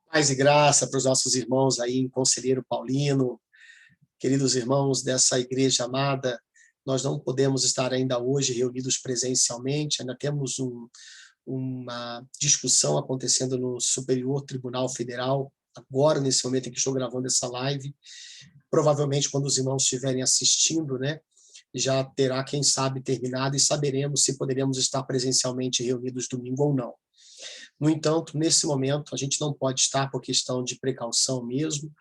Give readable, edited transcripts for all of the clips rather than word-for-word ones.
Paz e graça para os nossos irmãos aí em Conselheiro Paulino, queridos irmãos dessa igreja amada. Nós não podemos estar ainda hoje reunidos presencialmente, ainda temos uma discussão acontecendo no Superior Tribunal Federal, agora, nesse momento em que estou gravando essa live. Provavelmente, quando os irmãos estiverem assistindo, né, já terá, quem sabe, terminado e saberemos se poderemos estar presencialmente reunidos domingo ou não. No entanto, nesse momento, a gente não pode estar por questão de precaução mesmo,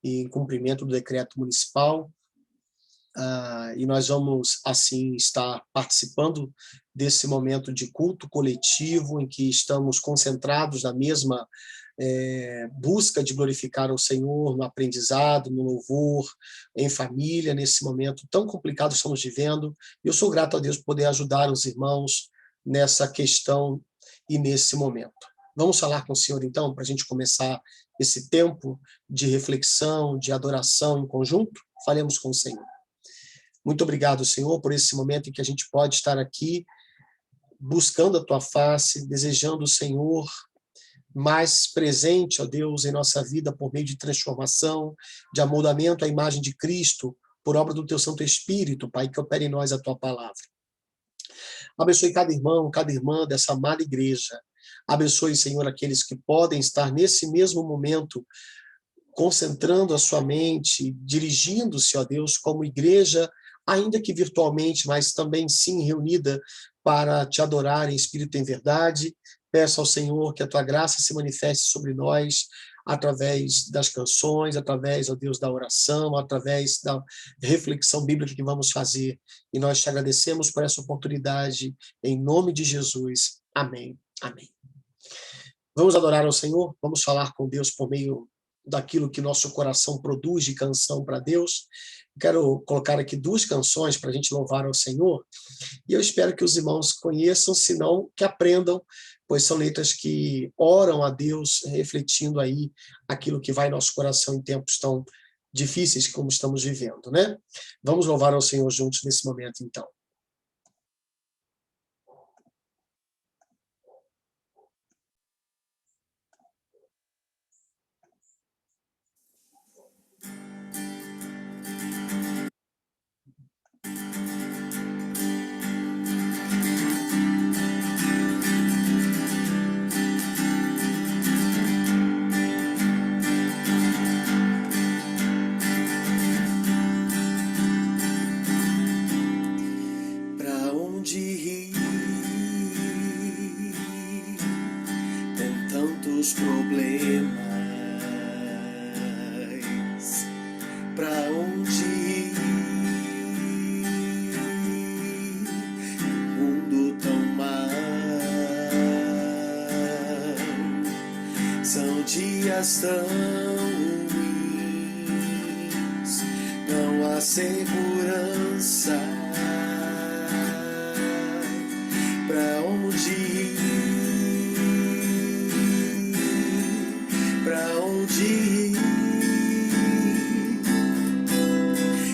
e em cumprimento do decreto municipal, e nós vamos, assim, estar participando desse momento de culto coletivo, em que estamos concentrados na mesma busca de glorificar ao Senhor, no aprendizado, no louvor, em família, nesse momento tão complicado que estamos vivendo. Eu sou grato a Deus por poder ajudar os irmãos nessa questão e nesse momento. Vamos falar com o Senhor, então, para a gente começar esse tempo de reflexão, de adoração em conjunto? Falemos com o Senhor. Muito obrigado, Senhor, por esse momento em que a gente pode estar aqui buscando a Tua face, desejando o Senhor mais presente, ó Deus, em nossa vida por meio de transformação, de amoldamento à imagem de Cristo, por obra do Teu Santo Espírito, Pai, que opere em nós a Tua palavra. Abençoe cada irmão, cada irmã dessa amada igreja. Abençoe, Senhor, aqueles que podem estar nesse mesmo momento concentrando a sua mente, dirigindo-se, ó Deus, como igreja, ainda que virtualmente, mas também sim reunida para te adorar em espírito e em verdade. Peço ao Senhor que a tua graça se manifeste sobre nós através das canções, através, ó Deus, da oração, através da reflexão bíblica que vamos fazer. E nós te agradecemos por essa oportunidade, em nome de Jesus. Amém. Amém. Vamos adorar ao Senhor? Vamos falar com Deus por meio daquilo que nosso coração produz de canção para Deus. Quero colocar aqui 2 canções para a gente louvar ao Senhor, e eu espero que os irmãos conheçam, se não, que aprendam, pois são letras que oram a Deus, refletindo aí aquilo que vai em nosso coração em tempos tão difíceis como estamos vivendo, né? Vamos louvar ao Senhor juntos nesse momento, então. Problemas, pra onde ir? Mundo tão mal, são dias tão ruins, não há segurança. Pra onde ir? Pra onde ir?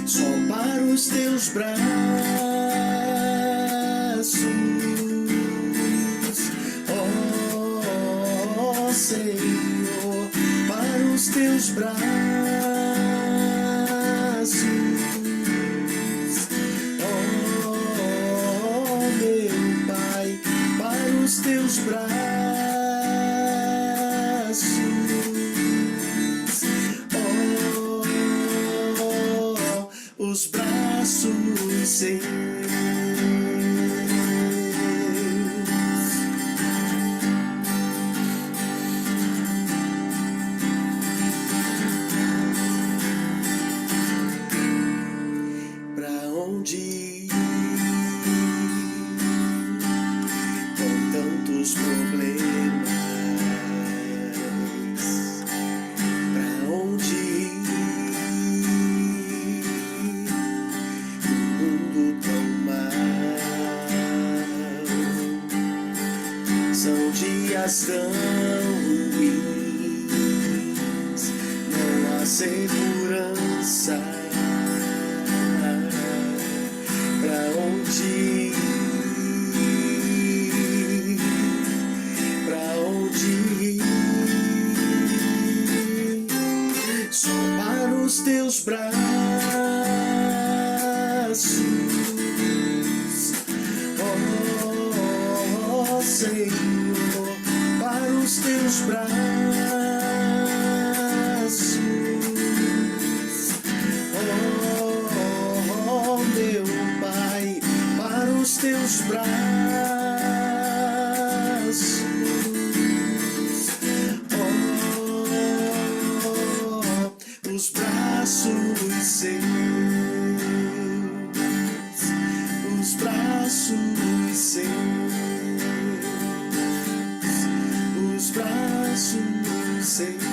Só para os teus braços, oh Senhor, para os teus braços, oh meu Pai, para os teus braços. Os braços seus. Pra onde ir? Com tantos problemas. Pra onde ir? São dias tão ruins, não há segurança. Pra onde ir? Pra onde ir? braços, oh Senhor, para os teus braços, oh meu Pai, para os teus braços, oh, os braços seus, os braços seus, os braços seus.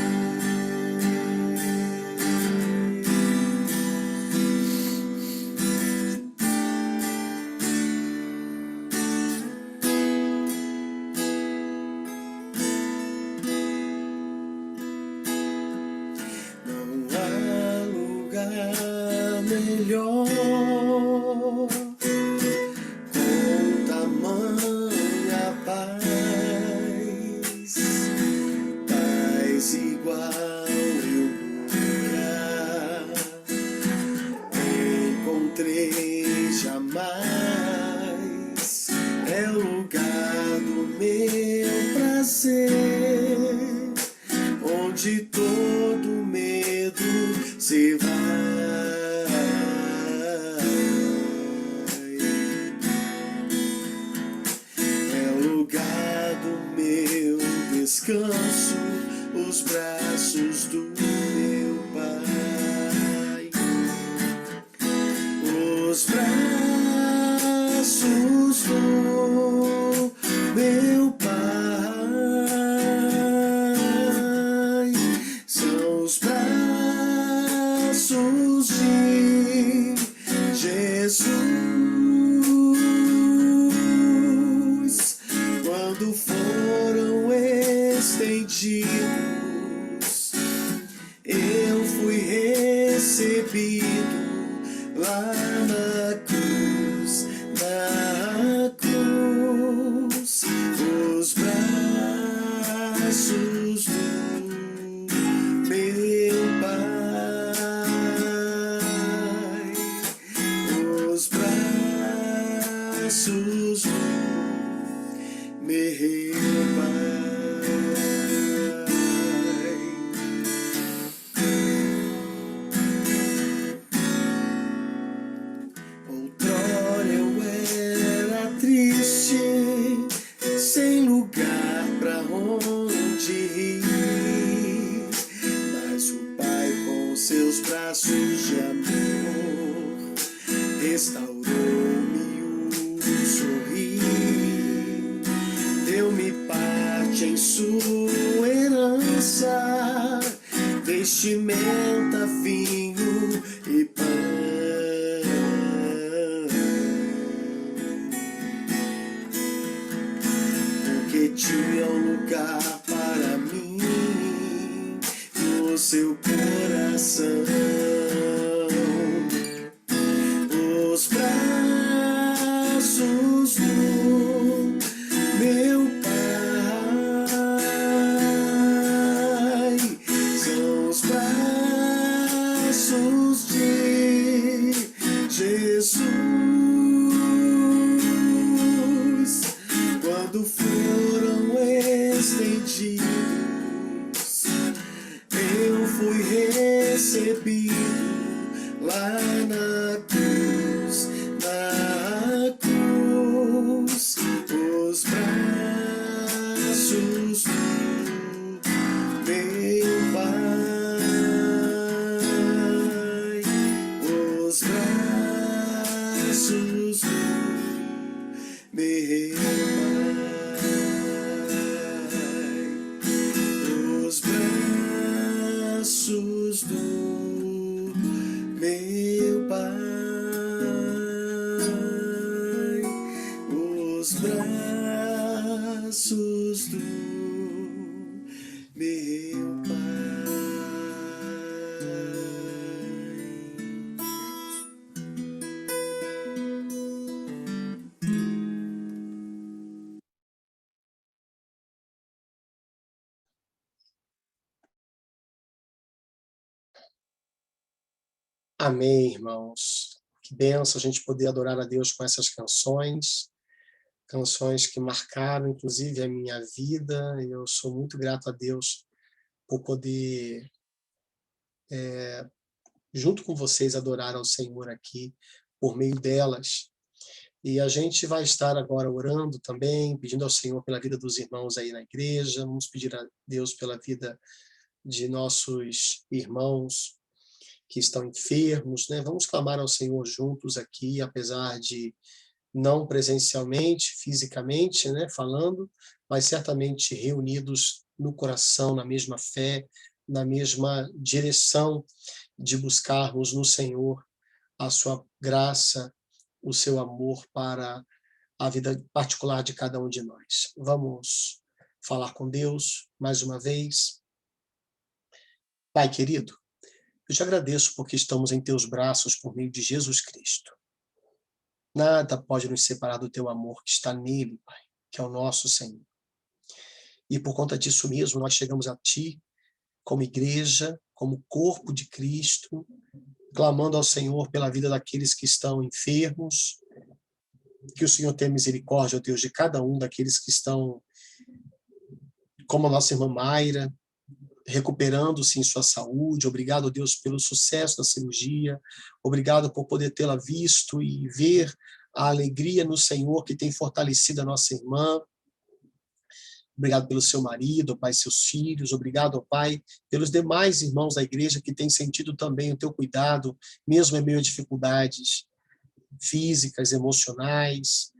Não há lugar melhor com tamanha paz, paz igual eu nunca encontrei jamais. É o lugar do meu prazer, onde todo medo se vai. É o lugar do meu descanso, os braços do meu Pai, os braços do meu Pai, são os braços de Jesus, quando foram estendidos, eu fui recebido lá na cruz, na cruz, os braços do meu Pai, os braços do meu Pai. Outrora eu era triste, sem lugar pra onde ir, mas o Pai com seus braços de amor restaurou-me um sorrir, deu-me parte em sua herança, vestimenta, vinho e pão. Porque tinha um lugar para mim no seu coração, os braços do meu Pai, são os braços de Jesus, quando foram estendidos, eu fui recebido lá na cruz, na cruz, os braços do meu Pai, os braços do meu Pai, os braços do meu Pai, os braços do meu Amém, irmãos. Que benção a gente poder adorar a Deus com essas canções, canções que marcaram, inclusive, a minha vida. Eu sou muito grato a Deus por poder, junto com vocês, adorar ao Senhor aqui, por meio delas. E a gente vai estar agora orando também, pedindo ao Senhor pela vida dos irmãos aí na igreja. Vamos pedir a Deus pela vida de nossos irmãos que estão enfermos, né? Vamos clamar ao Senhor juntos aqui, apesar de não presencialmente, fisicamente, né, falando, mas certamente reunidos no coração, na mesma fé, na mesma direção de buscarmos no Senhor a sua graça, o seu amor para a vida particular de cada um de nós. Vamos falar com Deus mais uma vez. Pai querido, eu te agradeço porque estamos em teus braços por meio de Jesus Cristo. Nada pode nos separar do teu amor que está nele, Pai, que é o nosso Senhor. E por conta disso mesmo, nós chegamos a ti, como igreja, como corpo de Cristo, clamando ao Senhor pela vida daqueles que estão enfermos, que o Senhor tenha misericórdia, ó Deus, de cada um daqueles que estão, como a nossa irmã Mayra, recuperando-se em sua saúde. Obrigado, Deus, pelo sucesso da cirurgia. Obrigado por poder tê-la visto e ver a alegria no Senhor que tem fortalecido a nossa irmã. Obrigado pelo seu marido, Pai, seus filhos. Obrigado, Pai, pelos demais irmãos da igreja que têm sentido também o teu cuidado, mesmo em meio a dificuldades físicas, emocionais.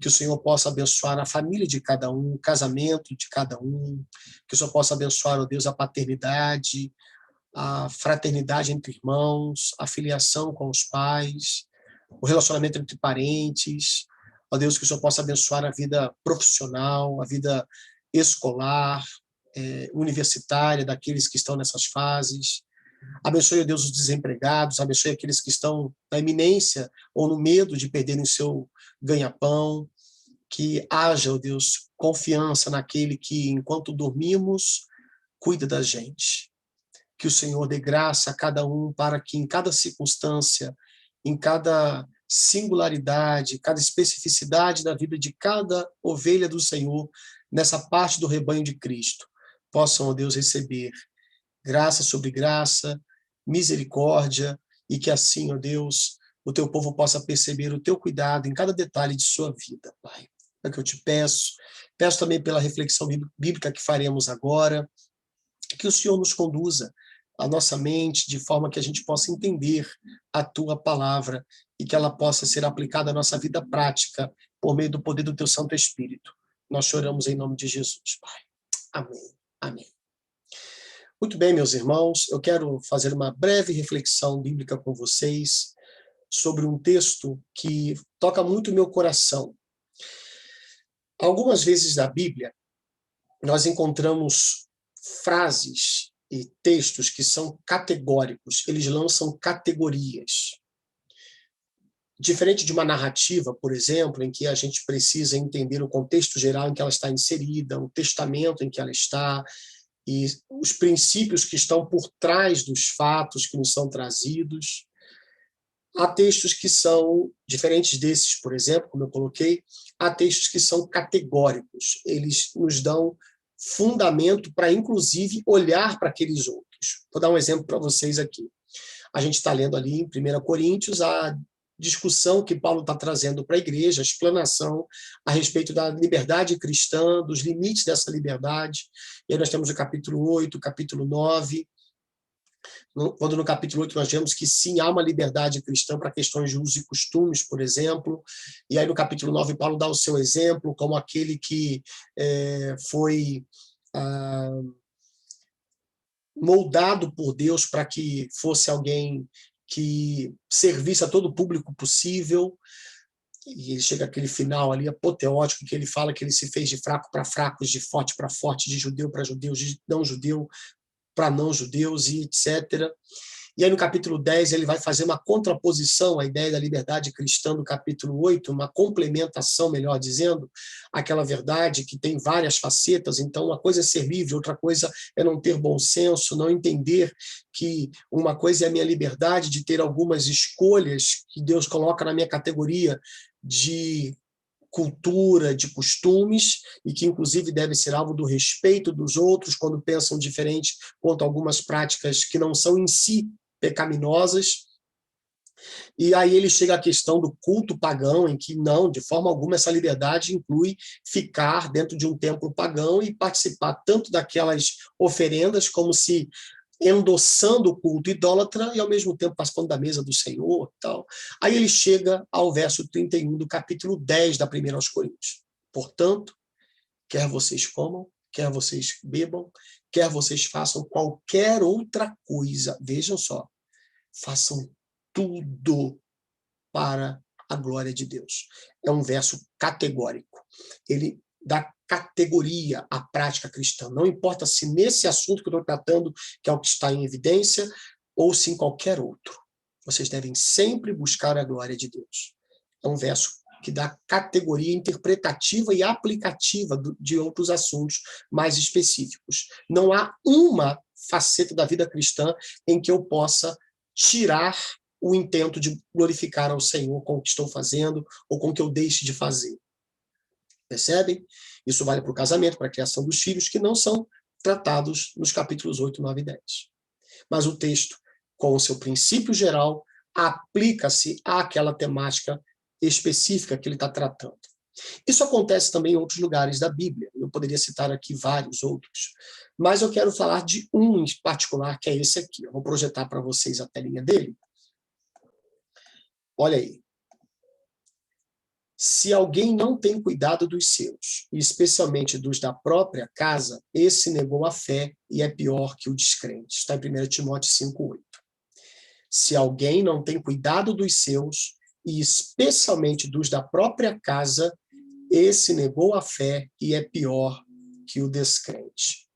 Que o Senhor possa abençoar a família de cada um, o casamento de cada um, que o Senhor possa abençoar, ó Deus, a paternidade, a fraternidade entre irmãos, a filiação com os pais, o relacionamento entre parentes. Ó Deus, que o Senhor possa abençoar a vida profissional, a vida escolar, universitária, daqueles que estão nessas fases. Abençoe, ó Deus, os desempregados, abençoe aqueles que estão na iminência ou no medo de perderem o seu ganha-pão, que haja, ó Deus, confiança naquele que, enquanto dormimos, cuida da gente. Que o Senhor dê graça a cada um para que em cada circunstância, em cada singularidade, cada especificidade da vida de cada ovelha do Senhor, nessa parte do rebanho de Cristo, possam, ó Deus, receber graça sobre graça, misericórdia, e que assim, ó Deus, o teu povo possa perceber o teu cuidado em cada detalhe de sua vida, Pai. É o que eu te peço. Peço também pela reflexão bíblica que faremos agora, que o Senhor nos conduza a nossa mente de forma que a gente possa entender a tua palavra e que ela possa ser aplicada à nossa vida prática por meio do poder do teu Santo Espírito. Nós choramos em nome de Jesus, Pai. Amém. Amém. Muito bem, meus irmãos, eu quero fazer uma breve reflexão bíblica com vocês sobre um texto que toca muito o meu coração. Algumas vezes na Bíblia, nós encontramos frases e textos que são categóricos, eles lançam categorias. Diferente de uma narrativa, por exemplo, em que a gente precisa entender o contexto geral em que ela está inserida, o testamento em que ela está, e os princípios que estão por trás dos fatos que nos são trazidos. Há textos que são diferentes desses, por exemplo, como eu coloquei, há textos que são categóricos, eles nos dão fundamento para, inclusive, olhar para aqueles outros. Vou dar um exemplo para vocês aqui. A gente está lendo ali em 1 Coríntios a discussão que Paulo está trazendo para a igreja, a explanação a respeito da liberdade cristã, dos limites dessa liberdade. E aí nós temos o capítulo 8, o capítulo 9, quando no capítulo 8 nós vemos que sim, há uma liberdade cristã para questões de usos e costumes, por exemplo, e aí no capítulo 9 Paulo dá o seu exemplo como aquele que foi moldado por Deus para que fosse alguém que servisse a todo o público possível, e ele chega àquele final ali apoteótico que ele fala que ele se fez de fraco para fracos, de forte para forte, de judeu para judeus, de não judeu para não judeus, e etc. E aí no capítulo 10 ele vai fazer uma contraposição à ideia da liberdade cristã do capítulo 8, uma complementação, melhor dizendo, àquela verdade que tem várias facetas. Então uma coisa é ser livre, outra coisa é não ter bom senso, não entender que uma coisa é a minha liberdade de ter algumas escolhas que Deus coloca na minha categoria de cultura, de costumes, e que inclusive deve ser alvo do respeito dos outros quando pensam diferente quanto a algumas práticas que não são em si pecaminosas. E aí ele chega à questão do culto pagão, em que não, de forma alguma, essa liberdade inclui ficar dentro de um templo pagão e participar tanto daquelas oferendas como se endossando o culto idólatra e, ao mesmo tempo, participando da mesa do Senhor. Tal. Aí ele chega ao verso 31 do capítulo 10 da 1 aos Coríntios. Portanto, quer vocês comam, quer vocês bebam, quer vocês façam qualquer outra coisa, vejam só, façam tudo para a glória de Deus. É um verso categórico. Ele dá categoria à prática cristã. Não importa se nesse assunto que eu estou tratando, que é o que está em evidência, ou se em qualquer outro. Vocês devem sempre buscar a glória de Deus. É um verso que dá categoria interpretativa e aplicativa de outros assuntos mais específicos. Não há uma faceta da vida cristã em que eu possa tirar o intento de glorificar ao Senhor com o que estou fazendo ou com o que eu deixe de fazer. Percebem? Isso vale para o casamento, para a criação dos filhos, que não são tratados nos capítulos 8, 9 e 10. Mas o texto, com o seu princípio geral, aplica-se àquela temática específica que ele está tratando. Isso acontece também em outros lugares da Bíblia. Eu poderia citar aqui vários outros. Mas eu quero falar de um em particular, que é esse aqui. Eu vou projetar para vocês a telinha dele. Olha aí. Se alguém não tem cuidado dos seus, e especialmente dos da própria casa, esse negou a fé e é pior que o descrente. Está em 1 Timóteo 5,8. Se alguém não tem cuidado dos seus, e especialmente dos da própria casa, esse negou a fé e é pior que o descrente.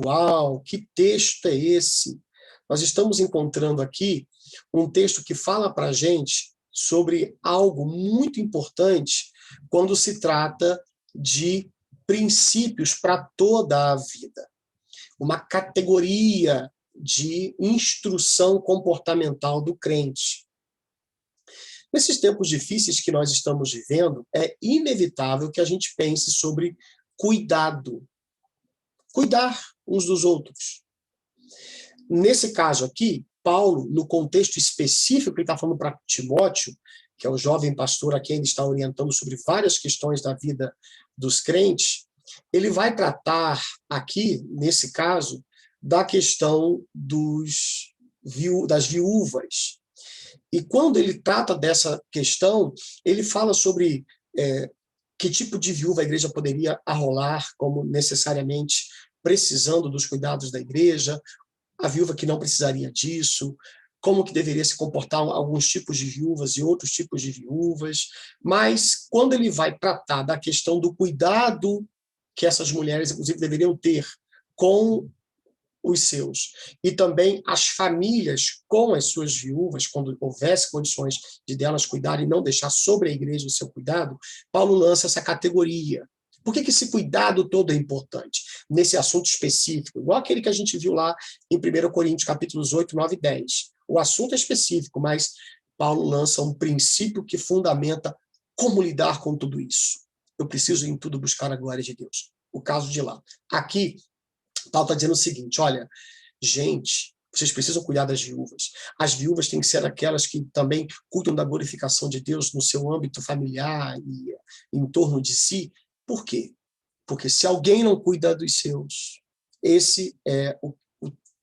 Uau, que texto é esse? Nós estamos encontrando aqui um texto que fala para a gente sobre algo muito importante quando se trata de princípios para toda a vida. Uma categoria de instrução comportamental do crente. Nesses tempos difíceis que nós estamos vivendo, é inevitável que a gente pense sobre cuidado. Cuidar uns dos outros. Nesse caso aqui, Paulo, no contexto específico que ele está falando para Timóteo, que é o jovem pastor a quem ele está orientando sobre várias questões da vida dos crentes, ele vai tratar aqui, nesse caso, da questão das viúvas. E quando ele trata dessa questão, ele fala sobre que tipo de viúva a igreja poderia arrolar como necessariamente precisando dos cuidados da igreja, a viúva que não precisaria disso, como que deveria se comportar alguns tipos de viúvas e outros tipos de viúvas. Mas quando ele vai tratar da questão do cuidado que essas mulheres, inclusive, deveriam ter com os seus, e também as famílias com as suas viúvas, quando houvesse condições de delas cuidarem e não deixar sobre a igreja o seu cuidado, Paulo lança essa categoria. Por que esse cuidado todo é importante nesse assunto específico? Igual aquele que a gente viu lá em 1 Coríntios, capítulos 8, 9 e 10. O assunto é específico, mas Paulo lança um princípio que fundamenta como lidar com tudo isso. Eu preciso em tudo buscar a glória de Deus. O caso de lá. Aqui, Paulo está dizendo o seguinte, olha, gente, vocês precisam cuidar das viúvas. As viúvas têm que ser aquelas que também cuidam da glorificação de Deus no seu âmbito familiar e em torno de si. Por quê? Porque se alguém não cuida dos seus, esse é o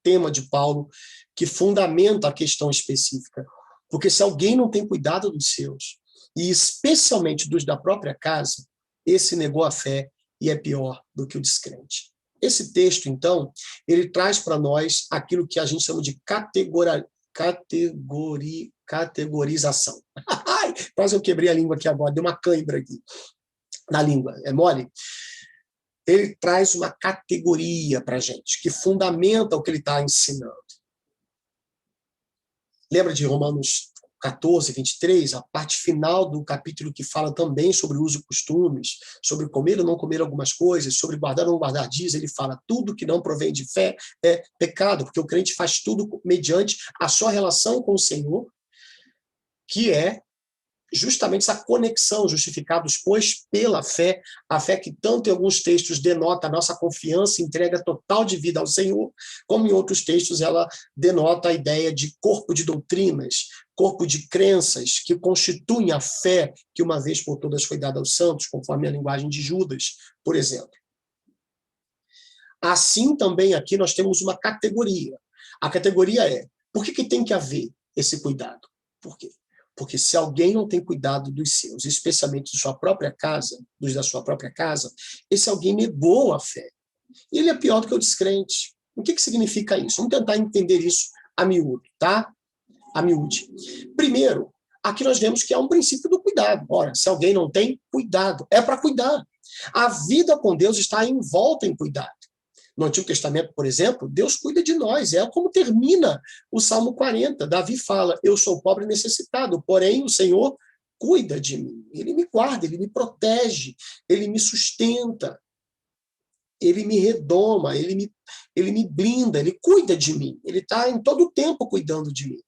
tema de Paulo que fundamenta a questão específica. Porque se alguém não tem cuidado dos seus, e especialmente dos da própria casa, esse negou a fé e é pior do que o descrente. Esse texto, então, ele traz para nós aquilo que a gente chama de categorização. Quase eu quebrei a língua aqui agora, deu uma cãibra aqui na língua, é mole? Ele traz uma categoria para a gente, que fundamenta o que ele está ensinando. Lembra de Romanos 14, 23, a parte final do capítulo que fala também sobre uso e costumes, sobre comer ou não comer algumas coisas, sobre guardar ou não guardar dias. Ele fala, tudo que não provém de fé é pecado, porque o crente faz tudo mediante a sua relação com o Senhor, que é justamente essa conexão, justificados, pois, pela fé, a fé que tanto em alguns textos denota a nossa confiança, entrega total de vida ao Senhor, como em outros textos ela denota a ideia de corpo de doutrinas, corpo de crenças que constituem a fé que uma vez por todas foi dada aos santos, conforme a linguagem de Judas, por exemplo. Assim também aqui nós temos uma categoria. A categoria é, por que tem que haver esse cuidado? Por quê? Porque se alguém não tem cuidado dos seus, especialmente de sua própria casa, dos da sua própria casa, esse alguém negou a fé. E ele é pior do que o descrente. O que significa isso? Vamos tentar entender isso a miúdo, tá? A miúde. Primeiro, aqui nós vemos que há um princípio do cuidado. Ora, se alguém não tem, cuidado. É para cuidar. A vida com Deus está envolta em cuidado. No Antigo Testamento, por exemplo, Deus cuida de nós. É como termina o Salmo 40. Davi fala, eu sou pobre e necessitado, porém o Senhor cuida de mim. Ele me guarda, ele me protege, ele me sustenta, ele me redoma, ele me blinda, ele cuida de mim. Ele está em todo o tempo cuidando de mim.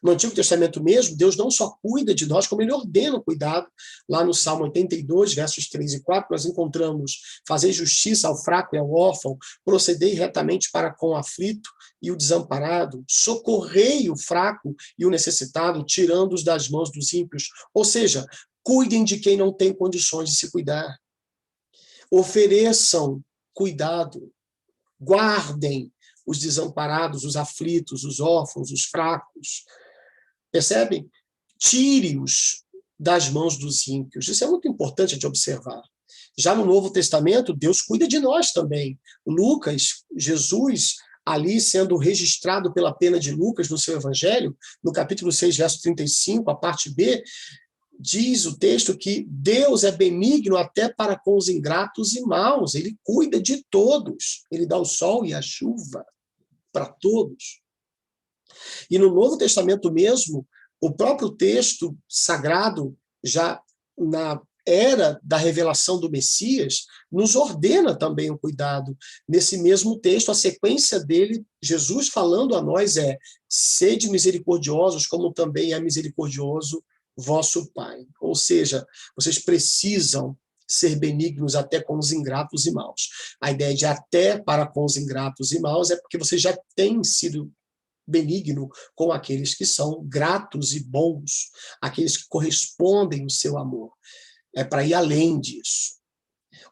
No Antigo Testamento mesmo, Deus não só cuida de nós, como ele ordena o cuidado. Lá no Salmo 82, versos 3 e 4, nós encontramos fazer justiça ao fraco e ao órfão, procedei retamente para com o aflito e o desamparado, socorrei o fraco e o necessitado, tirando-os das mãos dos ímpios. Ou seja, cuidem de quem não tem condições de se cuidar. Ofereçam cuidado, guardem os desamparados, os aflitos, os órfãos, os fracos. Percebem? Tire-os das mãos dos ímpios. Isso é muito importante de observar. Já no Novo Testamento, Deus cuida de nós também. Lucas, Jesus, ali sendo registrado pela pena de Lucas no seu evangelho, no capítulo 6, verso 35, a parte B, diz o texto que Deus é benigno até para com os ingratos e maus. Ele cuida de todos. Ele dá o sol e a chuva para todos. E no Novo Testamento mesmo, o próprio texto sagrado, já na era da revelação do Messias, nos ordena também o cuidado. Nesse mesmo texto, a sequência dele, Jesus falando a nós é: sede misericordiosos, como também é misericordioso vosso Pai. Ou seja, vocês precisam ser benignos até com os ingratos e maus. A ideia de até para com os ingratos e maus é porque você já tem sido benigno com aqueles que são gratos e bons, aqueles que correspondem ao seu amor. É para ir além disso.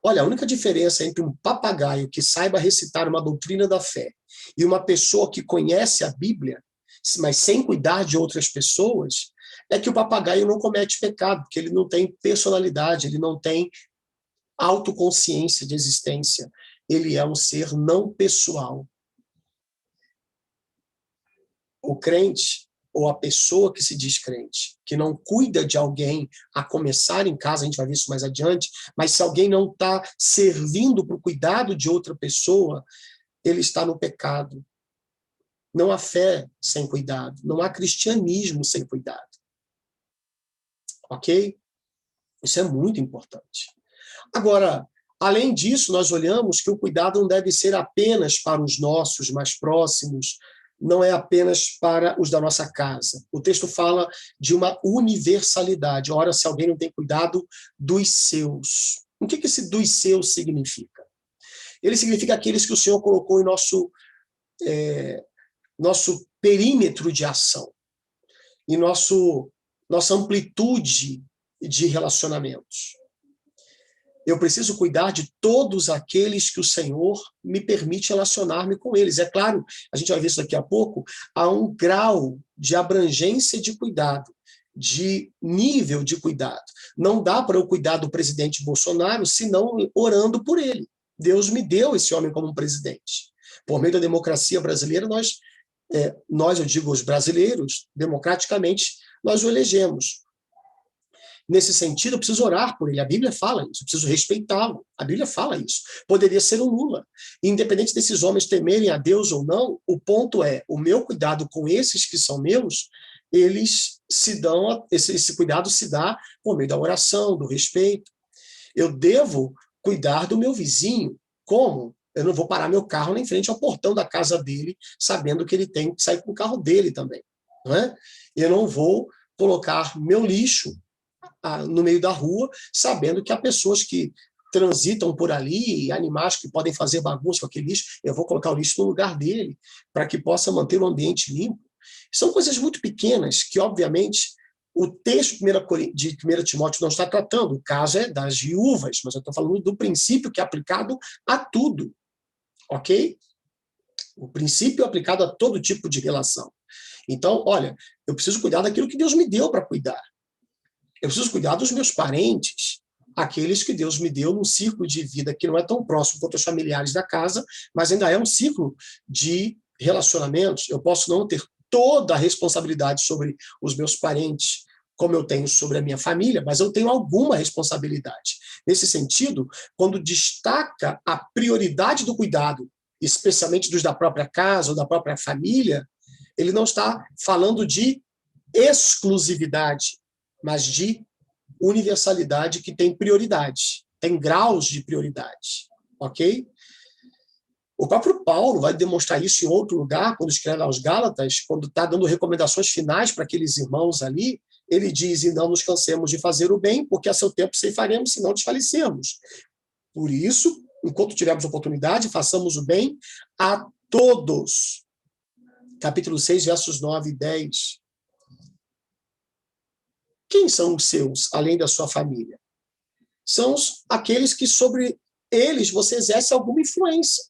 Olha, a única diferença entre um papagaio que saiba recitar uma doutrina da fé e uma pessoa que conhece a Bíblia, mas sem cuidar de outras pessoas, é que o papagaio não comete pecado, porque ele não tem personalidade, ele não tem autoconsciência de existência. Ele é um ser não pessoal. O crente, ou a pessoa que se diz crente, que não cuida de alguém, a começar em casa, a gente vai ver isso mais adiante, mas se alguém não está servindo para o cuidado de outra pessoa, ele está no pecado. Não há fé sem cuidado, não há cristianismo sem cuidado. Ok? Isso é muito importante. Agora, além disso, nós olhamos que o cuidado não deve ser apenas para os nossos mais próximos, não é apenas para os da nossa casa. O texto fala de uma universalidade. Ora, se alguém não tem cuidado dos seus. O que esse dos seus significa? Ele significa aqueles que o Senhor colocou em nosso perímetro de ação, em nossa amplitude de relacionamentos. Eu preciso cuidar de todos aqueles que o Senhor me permite relacionar-me com eles. É claro, a gente vai ver isso daqui a pouco, há um grau de abrangência de cuidado, de nível de cuidado. Não dá para eu cuidar do presidente Bolsonaro senão orando por ele. Deus me deu esse homem como um presidente. Por meio da democracia brasileira, nós, eu digo os brasileiros, democraticamente, nós o elegemos. Nesse sentido, eu preciso orar por ele. A Bíblia fala isso. Eu preciso respeitá-lo. A Bíblia fala isso. Poderia ser um Lula. Independente desses homens temerem a Deus ou não, o ponto é, o meu cuidado com esses que são meus, eles se dão, esse cuidado se dá por meio da oração, do respeito. Eu devo cuidar do meu vizinho. Como? Eu não vou parar meu carro em frente ao portão da casa dele, sabendo que ele tem que sair com o carro dele também. Não é? Eu não vou colocar meu lixo no meio da rua, sabendo que há pessoas que transitam por ali, animais que podem fazer bagunça com aquele lixo, eu vou colocar o lixo no lugar dele, para que possa manter o ambiente limpo. São coisas muito pequenas que, obviamente, o texto de 1 Timóteo não está tratando. O caso é das viúvas, mas eu estou falando do princípio que é aplicado a tudo. Ok? O princípio é aplicado a todo tipo de relação. Então, olha, eu preciso cuidar daquilo que Deus me deu para cuidar. Eu preciso cuidar dos meus parentes, aqueles que Deus me deu num ciclo de vida que não é tão próximo quanto os familiares da casa, mas ainda é um ciclo de relacionamentos. Eu posso não ter toda a responsabilidade sobre os meus parentes, como eu tenho sobre a minha família, mas eu tenho alguma responsabilidade. Nesse sentido, quando destaca a prioridade do cuidado, especialmente dos da própria casa ou da própria família, ele não está falando de exclusividade, mas de universalidade que tem prioridade, tem graus de prioridade, ok? O próprio Paulo vai demonstrar isso em outro lugar, quando escreve aos Gálatas, quando está dando recomendações finais para aqueles irmãos ali, ele diz, e não nos cansemos de fazer o bem, porque a seu tempo ceifaremos, se não desfalecermos. Por isso, enquanto tivermos oportunidade, façamos o bem a todos. Capítulo 6, versos 9 e 10. Quem são os seus, além da sua família? São aqueles que sobre eles você exerce alguma influência.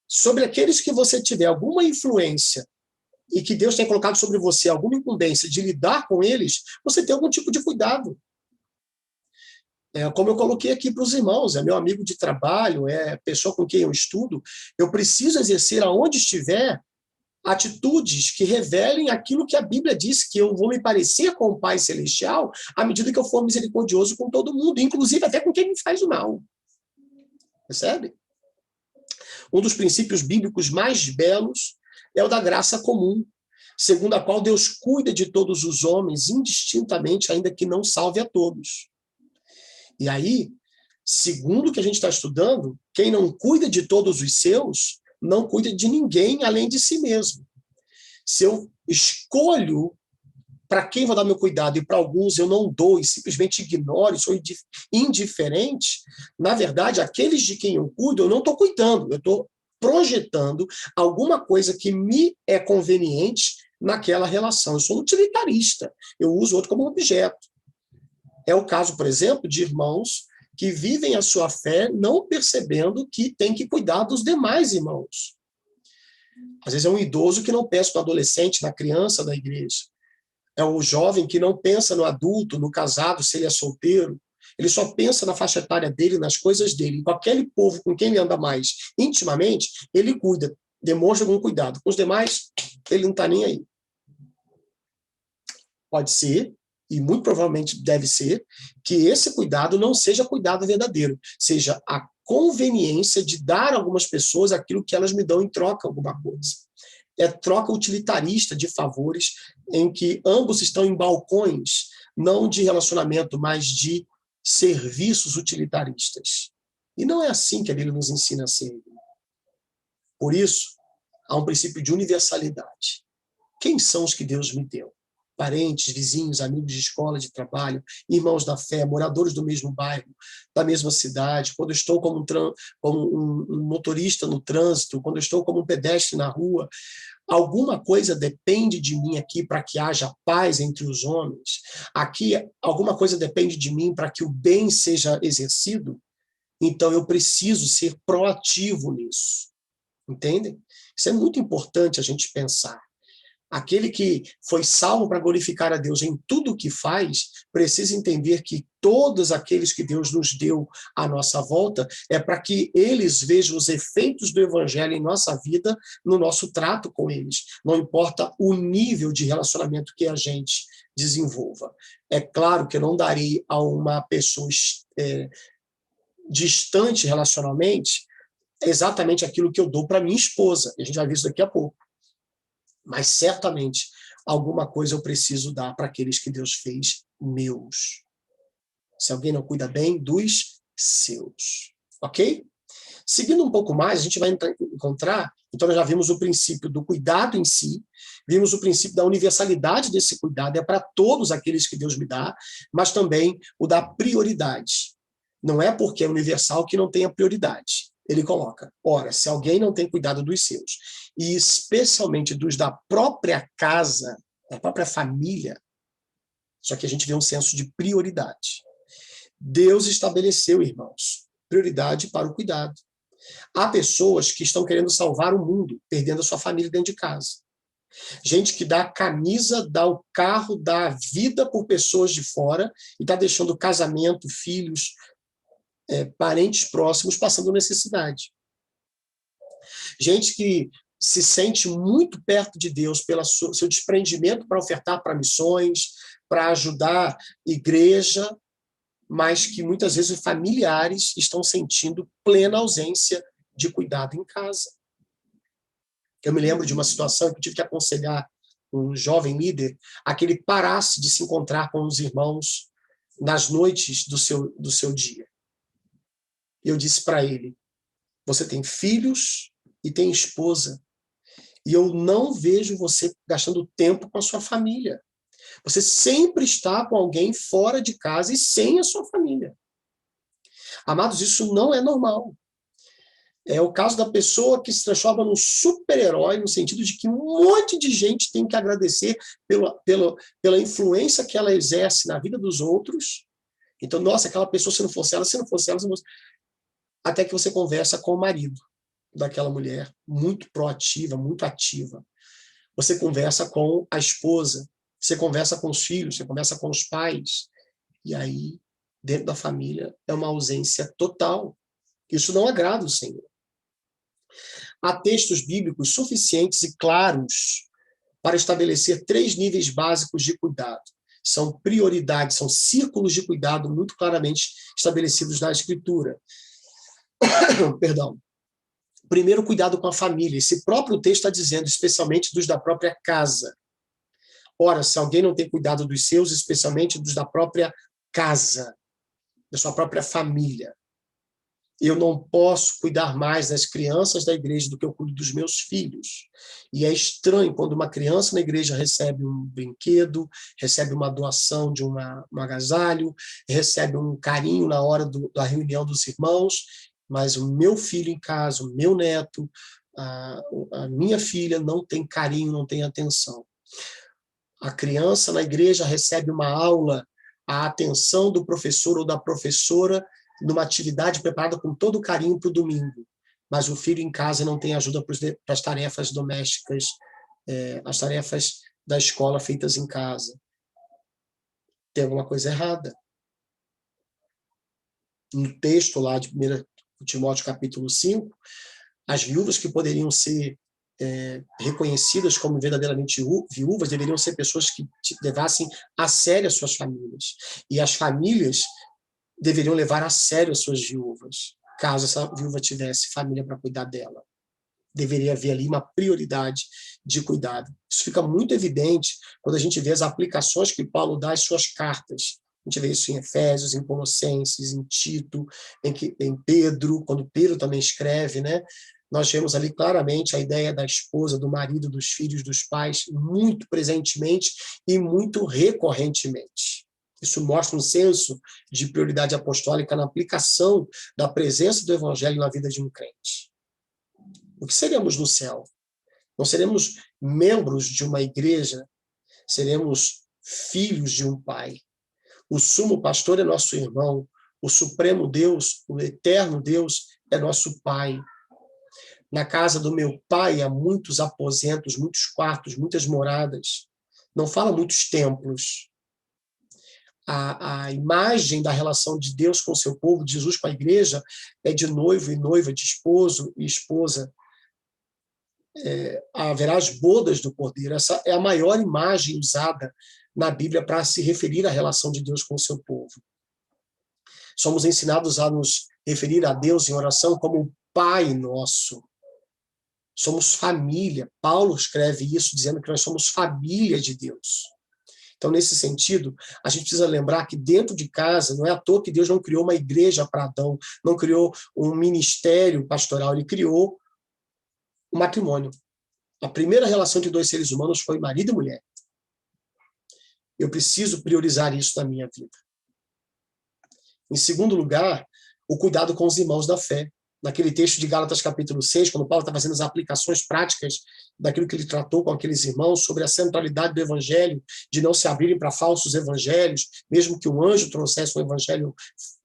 Sobre aqueles que você tiver alguma influência e que Deus tenha colocado sobre você alguma incumbência de lidar com eles, você tem algum tipo de cuidado. Como eu coloquei aqui para os irmãos, é meu amigo de trabalho, é pessoa com quem eu estudo, eu preciso exercer aonde estiver atitudes que revelem aquilo que a Bíblia diz, que eu vou me parecer com o Pai Celestial à medida que eu for misericordioso com todo mundo, inclusive até com quem me faz o mal. Percebe? Um dos princípios bíblicos mais belos é o da graça comum, segundo a qual Deus cuida de todos os homens indistintamente, ainda que não salve a todos. E aí, segundo o que a gente está estudando, quem não cuida de todos os seus, não cuida de ninguém além de si mesmo. Se eu escolho para quem vou dar meu cuidado e para alguns eu não dou e simplesmente ignoro, sou indiferente, na verdade, aqueles de quem eu cuido, eu não estou cuidando, eu estou projetando alguma coisa que me é conveniente naquela relação. Eu sou utilitarista, eu uso o outro como objeto. É o caso, por exemplo, de irmãos que vivem a sua fé não percebendo que tem que cuidar dos demais irmãos. Às vezes é um idoso que não pensa no adolescente, na criança da igreja. É o jovem que não pensa no adulto, no casado, se ele é solteiro. Ele só pensa na faixa etária dele, nas coisas dele. E com aquele povo com quem ele anda mais intimamente, ele cuida, demonstra algum cuidado. Com os demais, ele não está nem aí. Pode ser, e muito provavelmente deve ser, que esse cuidado não seja cuidado verdadeiro, seja a conveniência de dar a algumas pessoas aquilo que elas me dão em troca, alguma coisa. É troca utilitarista de favores, em que ambos estão em balcões, não de relacionamento, mas de serviços utilitaristas. E não é assim que a Bíblia nos ensina a ser. Por isso, há um princípio de universalidade. Quem são os que Deus me deu? Parentes, vizinhos, amigos de escola, de trabalho, irmãos da fé, moradores do mesmo bairro, da mesma cidade, quando eu estou como um motorista no trânsito, quando eu estou como um pedestre na rua, alguma coisa depende de mim aqui para que haja paz entre os homens, aqui alguma coisa depende de mim para que o bem seja exercido, então eu preciso ser proativo nisso, entendem? Isso é muito importante a gente pensar. Aquele que foi salvo para glorificar a Deus em tudo o que faz, precisa entender que todos aqueles que Deus nos deu à nossa volta é para que eles vejam os efeitos do Evangelho em nossa vida, no nosso trato com eles. Não importa o nível de relacionamento que a gente desenvolva. É claro que eu não darei a uma pessoa distante relacionalmente exatamente aquilo que eu dou para minha esposa. A gente vai ver isso daqui a pouco. Mas certamente alguma coisa eu preciso dar para aqueles que Deus fez meus. Se alguém não cuida bem dos seus. Ok? Seguindo um pouco mais, a gente vai encontrar, então nós já vimos o princípio do cuidado em si, vimos o princípio da universalidade desse cuidado, é para todos aqueles que Deus me dá, mas também o da prioridade. Não é porque é universal que não tenha prioridade. Ele coloca, ora, se alguém não tem cuidado dos seus, e especialmente dos da própria casa, da própria família, só que a gente vê um senso de prioridade. Deus estabeleceu, irmãos, prioridade para o cuidado. Há pessoas que estão querendo salvar o mundo, perdendo a sua família dentro de casa. Gente que dá a camisa, dá o carro, dá a vida por pessoas de fora e está deixando casamento, filhos, parentes próximos passando necessidade. Gente que se sente muito perto de Deus pelo seu desprendimento para ofertar para missões, para ajudar igreja, mas que muitas vezes os familiares estão sentindo plena ausência de cuidado em casa. Eu me lembro de uma situação que eu tive que aconselhar um jovem líder a que ele parasse de se encontrar com os irmãos nas noites do seu dia. E eu disse para ele, você tem filhos e tem esposa, e eu não vejo você gastando tempo com a sua família. Você sempre está com alguém fora de casa e sem a sua família. Amados, isso não é normal. É o caso da pessoa que se transforma num super-herói, no sentido de que um monte de gente tem que agradecer pela influência que ela exerce na vida dos outros. Então, nossa, aquela pessoa, se não fosse ela, se não fosse ela, se não fosse... Até que você conversa com o marido daquela mulher, muito proativa, muito ativa. Você conversa com a esposa, você conversa com os filhos, você conversa com os pais. E aí, dentro da família, é uma ausência total. Isso não agrada o Senhor. Há textos bíblicos suficientes e claros para estabelecer 3 níveis básicos de cuidado. São prioridades, são círculos de cuidado muito claramente estabelecidos na Escritura. Perdão. Primeiro, cuidado com a família. Esse próprio texto está dizendo, especialmente dos da própria casa. Ora, se alguém não tem cuidado dos seus, especialmente dos da própria casa, da sua própria família, eu não posso cuidar mais das crianças da igreja do que eu cuido dos meus filhos. E é estranho quando uma criança na igreja recebe um brinquedo, recebe uma doação de um agasalho, recebe um carinho na hora da reunião dos irmãos, mas o meu filho em casa, o meu neto, a minha filha não tem carinho, não tem atenção. A criança na igreja recebe uma aula, a atenção do professor ou da professora numa atividade preparada com todo carinho para o domingo, mas o filho em casa não tem ajuda para as tarefas domésticas, as tarefas da escola feitas em casa. Tem alguma coisa errada. No texto lá de 1 Timóteo capítulo 5, as viúvas que poderiam ser reconhecidas como verdadeiramente viúvas deveriam ser pessoas que levassem a sério as suas famílias. E as famílias deveriam levar a sério as suas viúvas, caso essa viúva tivesse família para cuidar dela. Deveria haver ali uma prioridade de cuidado. Isso fica muito evidente quando a gente vê as aplicações que Paulo dá às suas cartas. A gente vê isso em Efésios, em Colossenses, em Tito, em Pedro, quando Pedro também escreve, né? Nós vemos ali claramente a ideia da esposa, do marido, dos filhos, dos pais, muito presentemente e muito recorrentemente. Isso mostra um senso de prioridade apostólica na aplicação da presença do evangelho na vida de um crente. O que seremos no céu? Não seremos membros de uma igreja, seremos filhos de um pai. O sumo pastor é nosso irmão, o supremo Deus, o eterno Deus é nosso pai. Na casa do meu pai há muitos aposentos, muitos quartos, muitas moradas. Não fala muitos templos. A imagem da relação de Deus com o seu povo, de Jesus com a igreja, é de noivo e noiva, de esposo e esposa. Haverá as bodas do Cordeiro. Essa é a maior imagem usada na Bíblia para se referir à relação de Deus com o seu povo. Somos ensinados a nos referir a Deus em oração como Pai Nosso. Somos família. Paulo escreve isso dizendo que nós somos família de Deus. Então, nesse sentido, a gente precisa lembrar que dentro de casa, não é à toa que Deus não criou uma igreja para Adão, não criou um ministério pastoral, ele criou o matrimônio. A primeira relação de dois seres humanos foi marido e mulher. Eu preciso priorizar isso na minha vida. Em segundo lugar, o cuidado com os irmãos da fé. Naquele texto de Gálatas capítulo 6, quando Paulo está fazendo as aplicações práticas daquilo que ele tratou com aqueles irmãos sobre a centralidade do evangelho, de não se abrirem para falsos evangelhos, mesmo que um anjo trouxesse um evangelho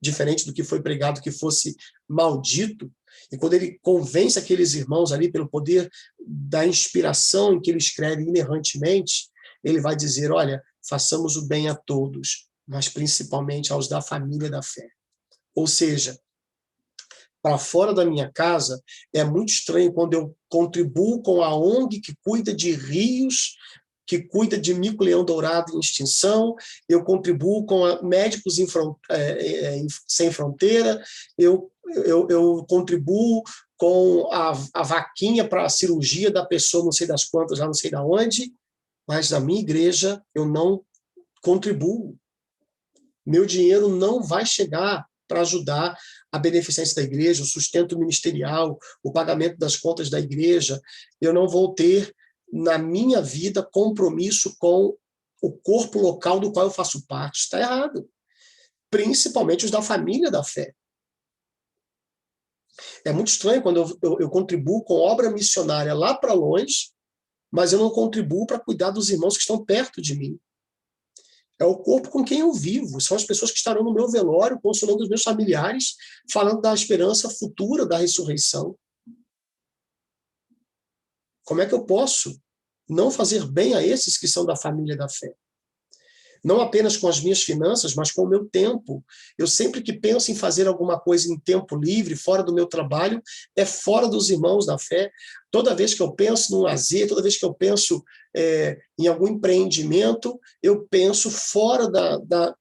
diferente do que foi pregado, que fosse maldito. E quando ele convence aqueles irmãos ali pelo poder da inspiração em que ele escreve inerrantemente, ele vai dizer, olha, façamos o bem a todos, mas principalmente aos da família da fé. Ou seja, para fora da minha casa, é muito estranho quando eu contribuo com a ONG que cuida de rios, que cuida de mico-leão-dourado em extinção, eu contribuo com Médicos Sem Fronteira, eu contribuo com a vaquinha para a cirurgia da pessoa não sei das quantas, lá não sei da onde, mas na minha igreja eu não contribuo. Meu dinheiro não vai chegar para ajudar a beneficência da igreja, o sustento ministerial, o pagamento das contas da igreja. Eu não vou ter, na minha vida, compromisso com o corpo local do qual eu faço parte. Está errado. Principalmente os da família da fé. É muito estranho quando eu contribuo com obra missionária lá para longe, mas eu não contribuo para cuidar dos irmãos que estão perto de mim. É o corpo com quem eu vivo, são as pessoas que estarão no meu velório, consolando os meus familiares, falando da esperança futura da ressurreição. Como é que eu posso não fazer bem a esses que são da família da fé? Não apenas com as minhas finanças, mas com o meu tempo. Eu sempre que penso em fazer alguma coisa em tempo livre, fora do meu trabalho, é fora dos irmãos da fé. Toda vez que eu penso num lazer, toda vez que eu penso em algum empreendimento, eu penso fora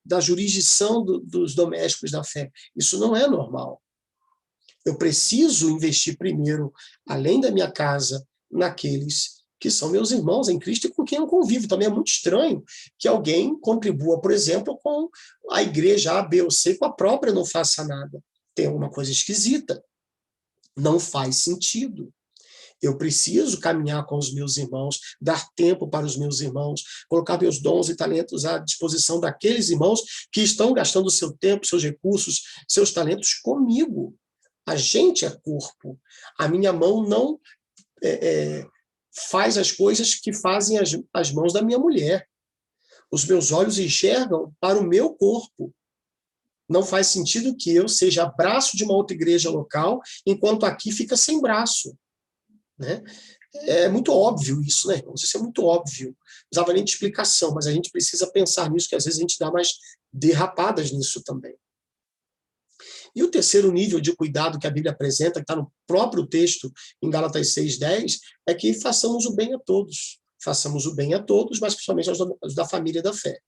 da jurisdição dos domésticos da fé. Isso não é normal. Eu preciso investir primeiro, além da minha casa, naqueles que são meus irmãos em Cristo e com quem eu convivo. Também é muito estranho que alguém contribua, por exemplo, com a igreja A, B ou C, com a própria não faça nada. Tem alguma coisa esquisita. Não faz sentido. Eu preciso caminhar com os meus irmãos, dar tempo para os meus irmãos, colocar meus dons e talentos à disposição daqueles irmãos que estão gastando o seu tempo, seus recursos, seus talentos comigo. A gente é corpo. A minha mão não faz as coisas que fazem as mãos da minha mulher. Os meus olhos enxergam para o meu corpo. Não faz sentido que eu seja braço de uma outra igreja local, enquanto aqui fica sem braço. Né? É muito óbvio isso, né, irmãos? Isso é muito óbvio. Não precisava nem de explicação, mas a gente precisa pensar nisso, que às vezes a gente dá mais derrapadas nisso também. E o terceiro nível de cuidado que a Bíblia apresenta, que está no próprio texto, em Gálatas 6:10, é que façamos o bem a todos. Façamos o bem a todos, mas principalmente aos da família da fé.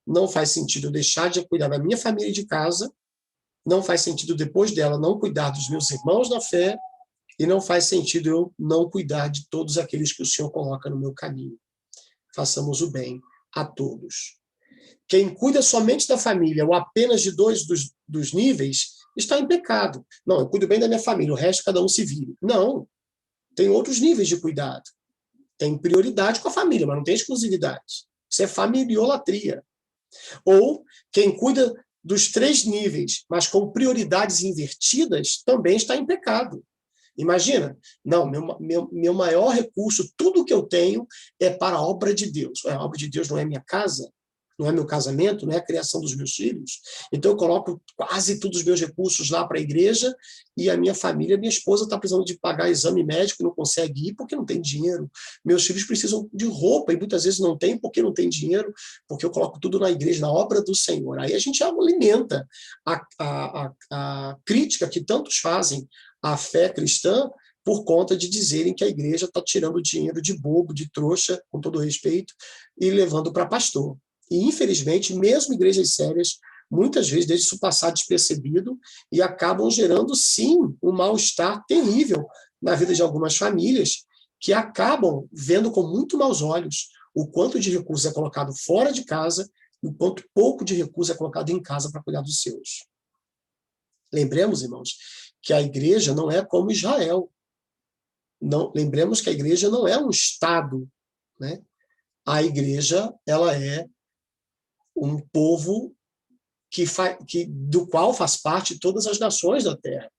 Não faz sentido eu deixar de cuidar da minha família de casa, não faz sentido depois dela não cuidar dos meus irmãos da fé, e não faz sentido eu não cuidar de todos aqueles que o Senhor coloca no meu caminho. Façamos o bem a todos. Quem cuida somente da família ou apenas de dois dos níveis está em pecado. Não, eu cuido bem da minha família, o resto cada um se vire. Não, tem outros níveis de cuidado. Tem prioridade com a família, mas não tem exclusividade. Isso é familiolatria. Ou quem cuida dos 3 níveis, mas com prioridades invertidas, também está em pecado. Imagina, não, meu maior recurso, tudo que eu tenho é para a obra de Deus. A obra de Deus não é minha casa, não é meu casamento, não é a criação dos meus filhos. Então eu coloco quase todos os meus recursos lá para a igreja e a minha família, minha esposa está precisando de pagar exame médico, não consegue ir porque não tem dinheiro. Meus filhos precisam de roupa e muitas vezes não tem porque não tem dinheiro, porque eu coloco tudo na igreja, na obra do Senhor. Aí a gente alimenta a crítica que tantos fazem à fé cristã por conta de dizerem que a igreja está tirando dinheiro de bobo, de trouxa, com todo respeito, e levando para pastor. E, infelizmente, mesmo igrejas sérias, muitas vezes deixam isso passar despercebido e acabam gerando, sim, um mal-estar terrível na vida de algumas famílias que acabam vendo com muito maus olhos o quanto de recurso é colocado fora de casa e o quanto pouco de recurso é colocado em casa para cuidar dos seus. Lembremos, irmãos, que a igreja não é como Israel. Não, lembremos que a igreja não é um Estado, né? A igreja, ela é um povo do qual faz parte todas as nações da terra.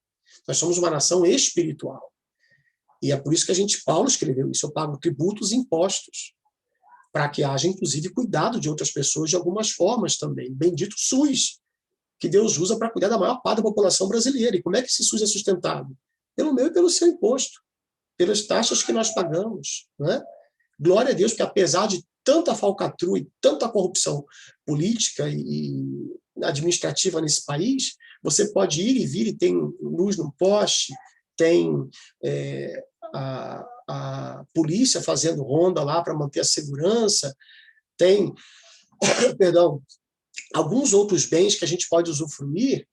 Nós somos uma nação espiritual. E é por isso que Paulo escreveu isso: eu pago tributos e impostos, para que haja, inclusive, cuidado de outras pessoas de algumas formas também. Bendito SUS, que Deus usa para cuidar da maior parte da população brasileira. E como é que esse SUS é sustentado? Pelo meu e pelo seu imposto, pelas taxas que nós pagamos, né? Glória a Deus, porque apesar de tanta falcatrua e tanta corrupção política e administrativa nesse país, você pode ir e vir e tem luz no poste, tem a polícia fazendo ronda lá para manter a segurança, tem, perdão, alguns outros bens que a gente pode usufruir,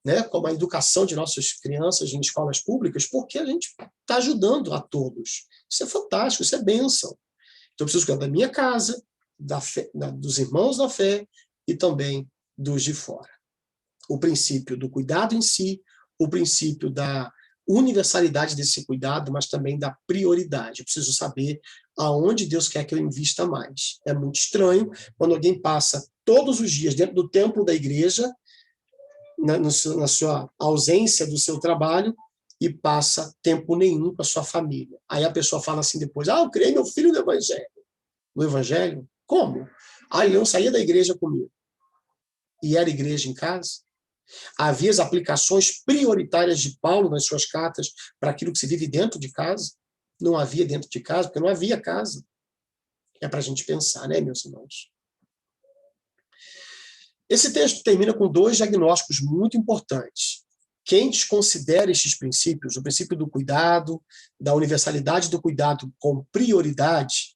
né, como a educação de nossas crianças em escolas públicas, porque a gente está ajudando a todos. Isso é fantástico, isso é bênção. Então, eu preciso cuidar da minha casa, da fé, dos irmãos da fé e também dos de fora. O princípio do cuidado em si, o princípio da universalidade desse cuidado, mas também da prioridade. Eu preciso saber aonde Deus quer que eu invista mais. É muito estranho quando alguém passa todos os dias dentro do templo da igreja, na sua ausência do seu trabalho, e passa tempo nenhum com a sua família. Aí a pessoa fala assim depois: eu criei meu filho no Evangelho. No Evangelho? Como? Ele não saía da igreja comigo. E era igreja em casa? Havia as aplicações prioritárias de Paulo nas suas cartas para aquilo que se vive dentro de casa? Não havia dentro de casa, porque não havia casa. É para a gente pensar, né, meus irmãos? Esse texto termina com 2 diagnósticos muito importantes. Quem desconsidera estes princípios, o princípio do cuidado, da universalidade do cuidado com prioridade,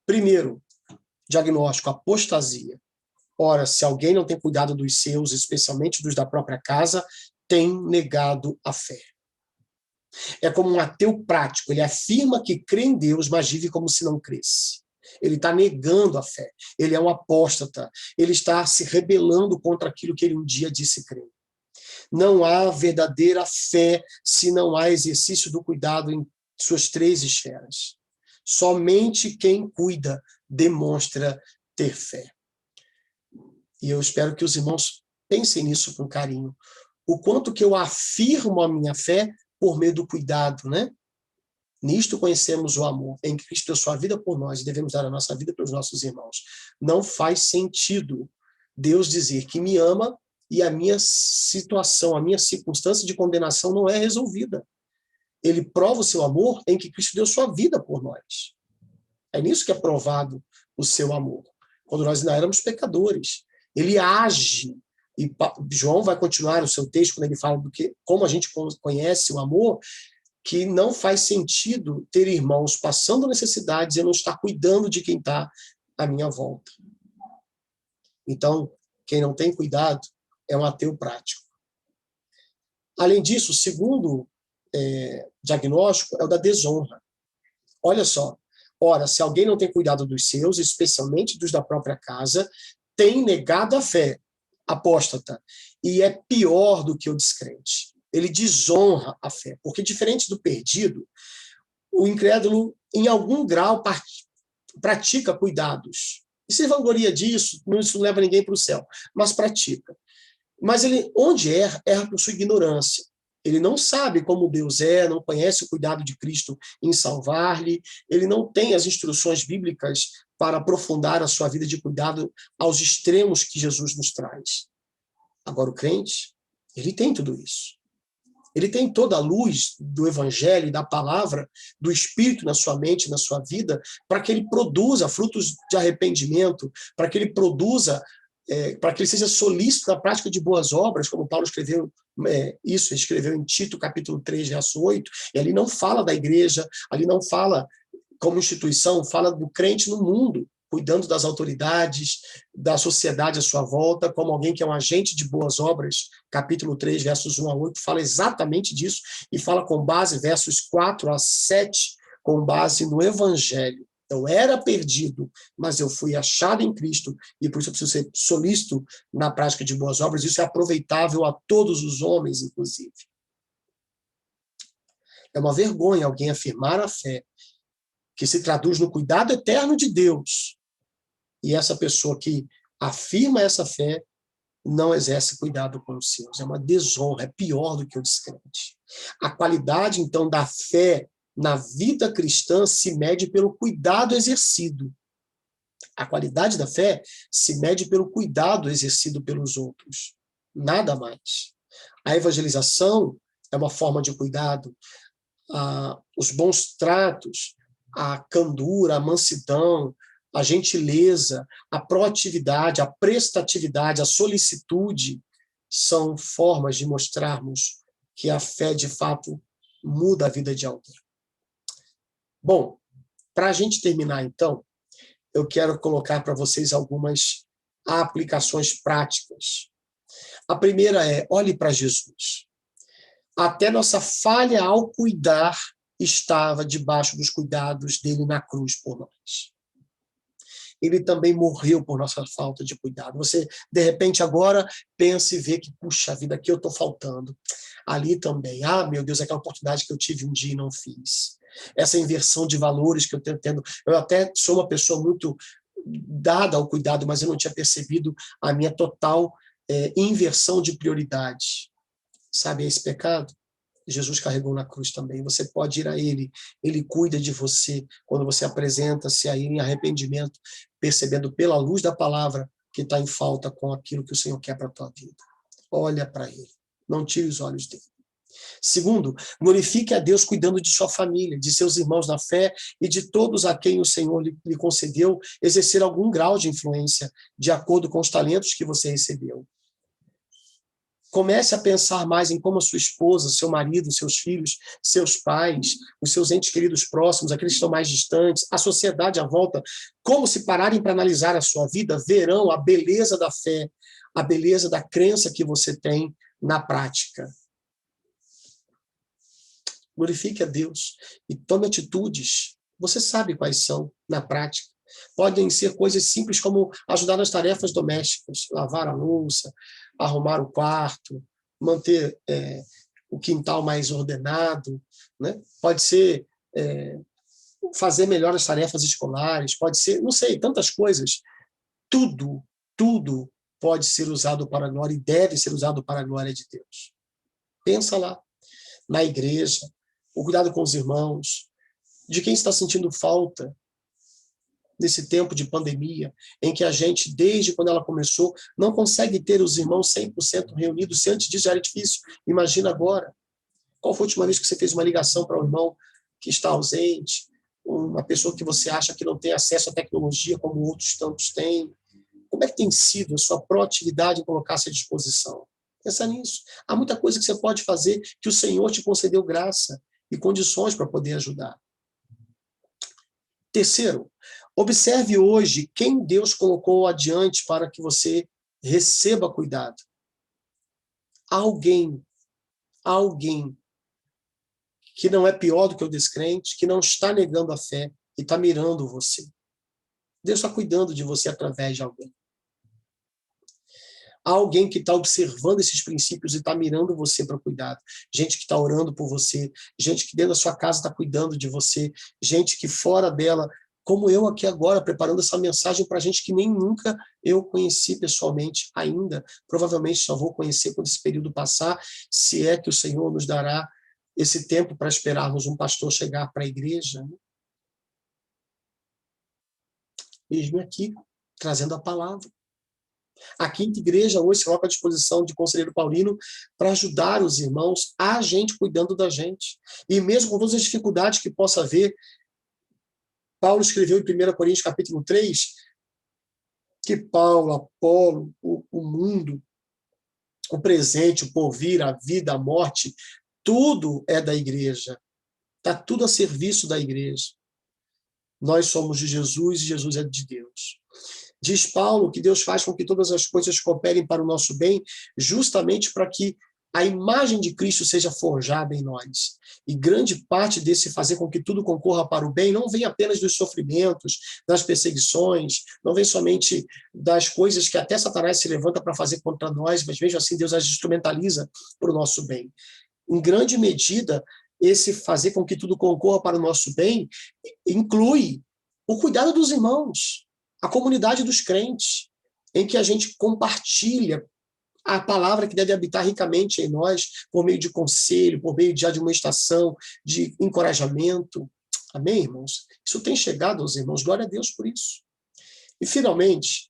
primeiro, diagnóstico, apostasia. Ora, se alguém não tem cuidado dos seus, especialmente dos da própria casa, tem negado a fé. É como um ateu prático, ele afirma que crê em Deus, mas vive como se não cresce. Ele está negando a fé, ele é um apóstata, ele está se rebelando contra aquilo que ele um dia disse crer. Não há verdadeira fé se não há exercício do cuidado em suas 3 esferas. Somente quem cuida demonstra ter fé. E eu espero que os irmãos pensem nisso com carinho. O quanto que eu afirmo a minha fé por meio do cuidado, né? Nisto conhecemos o amor, em que Cristo deu sua vida por nós e devemos dar a nossa vida pelos nossos irmãos. Não faz sentido Deus dizer que me ama e a minha situação, a minha circunstância de condenação não é resolvida. Ele prova o seu amor em que Cristo deu sua vida por nós. É nisso que é provado o seu amor. Quando nós ainda éramos pecadores. Ele age, e João vai continuar o seu texto quando ele fala do que, como a gente conhece o amor, que não faz sentido ter irmãos passando necessidades e eu não estar cuidando de quem está à minha volta. Então, quem não tem cuidado é um ateu prático. Além disso, o segundo diagnóstico é o da desonra. Olha só, ora, se alguém não tem cuidado dos seus, especialmente dos da própria casa, tem negado a fé, apóstata, e é pior do que o descrente. Ele desonra a fé, porque diferente do perdido, o incrédulo, em algum grau, pratica cuidados. E se vangloria disso, isso não leva ninguém para o céu, mas pratica. Mas ele, onde erra por sua ignorância. Ele não sabe como Deus é, não conhece o cuidado de Cristo em salvar-lhe, ele não tem as instruções bíblicas para aprofundar a sua vida de cuidado aos extremos que Jesus nos traz. Agora, o crente, ele tem tudo isso. Ele tem toda a luz do Evangelho, da palavra, do Espírito na sua mente, na sua vida, para que ele produza frutos de arrependimento, para que ele produza, para que ele seja solícito na prática de boas obras, como Paulo escreveu isso, ele escreveu em Tito, capítulo 3, verso 8, e ali não fala da igreja, ali não fala como instituição, fala do crente no mundo, cuidando das autoridades, da sociedade à sua volta, como alguém que é um agente de boas obras, capítulo 3, versos 1 a 8, fala exatamente disso, e fala com base, versos 4 a 7, com base no Evangelho. Eu era perdido, mas eu fui achado em Cristo, e por isso eu preciso ser solícito na prática de boas obras. Isso é aproveitável a todos os homens, inclusive. É uma vergonha alguém afirmar a fé, que se traduz no cuidado eterno de Deus, e essa pessoa que afirma essa fé não exerce cuidado com os seus. É uma desonra, é pior do que o descrente. A qualidade, então, da fé na vida cristã se mede pelo cuidado exercido. A qualidade da fé se mede pelo cuidado exercido pelos outros. Nada mais. A evangelização é uma forma de cuidado. Os bons tratos, a candura, a mansidão, a gentileza, a proatividade, a prestatividade, a solicitude são formas de mostrarmos que a fé, de fato, muda a vida de alguém. Bom, para a gente terminar, então, eu quero colocar para vocês algumas aplicações práticas. A primeira é, olhe para Jesus. Até nossa falha ao cuidar estava debaixo dos cuidados dele na cruz por nós. Ele também morreu por nossa falta de cuidado. Você, de repente, agora pensa e vê que, puxa vida, aqui eu estou faltando. Ali também. Meu Deus, aquela oportunidade que eu tive um dia e não fiz. Essa inversão de valores que eu estou tendo. Eu até sou uma pessoa muito dada ao cuidado, mas eu não tinha percebido a minha total inversão de prioridades. Sabe esse pecado? Jesus carregou na cruz também. Você pode ir a Ele. Ele cuida de você quando você apresenta-se a Ele em arrependimento, percebendo pela luz da palavra que está em falta com aquilo que o Senhor quer para a tua vida. Olha para Ele. Não tire os olhos dele. Segundo, glorifique a Deus cuidando de sua família, de seus irmãos na fé e de todos a quem o Senhor lhe concedeu exercer algum grau de influência de acordo com os talentos que você recebeu. Comece a pensar mais em como a sua esposa, seu marido, seus filhos, seus pais, os seus entes queridos próximos, aqueles que estão mais distantes, a sociedade à volta, como se pararem para analisar a sua vida, verão a beleza da fé, a beleza da crença que você tem na prática. Glorifique a Deus e tome atitudes. Você sabe quais são na prática. Podem ser coisas simples como ajudar nas tarefas domésticas, lavar a louça, arrumar o quarto, manter o quintal mais ordenado, né? Pode ser fazer melhor as tarefas escolares, pode ser, não sei, tantas coisas. Tudo pode ser usado para a glória e deve ser usado para a glória de Deus. Pensa lá, na igreja, o cuidado com os irmãos, de quem está sentindo falta nesse tempo de pandemia, em que a gente, desde quando ela começou, não consegue ter os irmãos 100% reunidos. Se antes disso já era difícil, imagina agora. Qual foi a última vez que você fez uma ligação para um irmão que está ausente, uma pessoa que você acha que não tem acesso à tecnologia como outros tantos têm? Como é que tem sido a sua proatividade em colocar-se à disposição? Pensa nisso. Há muita coisa que você pode fazer que o Senhor te concedeu graça e condições para poder ajudar. Terceiro, observe hoje quem Deus colocou adiante para que você receba cuidado. Alguém que não é pior do que o descrente, que não está negando a fé e está mirando você. Deus está cuidando de você através de alguém. Há alguém que está observando esses princípios e está mirando você para cuidado. Gente que está orando por você, gente que dentro da sua casa está cuidando de você, gente que fora dela, como eu aqui agora, preparando essa mensagem para gente que nem nunca eu conheci pessoalmente ainda. Provavelmente só vou conhecer quando esse período passar, se é que o Senhor nos dará esse tempo para esperarmos um pastor chegar para a igreja. Eis-me aqui, trazendo a palavra. A Quinta Igreja hoje se coloca à disposição de Conselheiro Paulino para ajudar os irmãos, a gente cuidando da gente. E mesmo com todas as dificuldades que possa haver, Paulo escreveu em 1 Coríntios capítulo 3, que Paulo, Apolo, o mundo, o presente, o porvir, a vida, a morte, tudo é da igreja. Está tudo a serviço da igreja. Nós somos de Jesus e Jesus é de Deus. Diz Paulo que Deus faz com que todas as coisas cooperem para o nosso bem, justamente para que a imagem de Cristo seja forjada em nós. E grande parte desse fazer com que tudo concorra para o bem não vem apenas dos sofrimentos, das perseguições, não vem somente das coisas que até Satanás se levanta para fazer contra nós, mas mesmo assim Deus as instrumentaliza para o nosso bem. Em grande medida, esse fazer com que tudo concorra para o nosso bem inclui o cuidado dos irmãos, a comunidade dos crentes, em que a gente compartilha a palavra que deve habitar ricamente em nós, por meio de conselho, por meio de admoestação, de encorajamento. Amém, irmãos? Isso tem chegado aos irmãos, glória a Deus por isso. E, finalmente,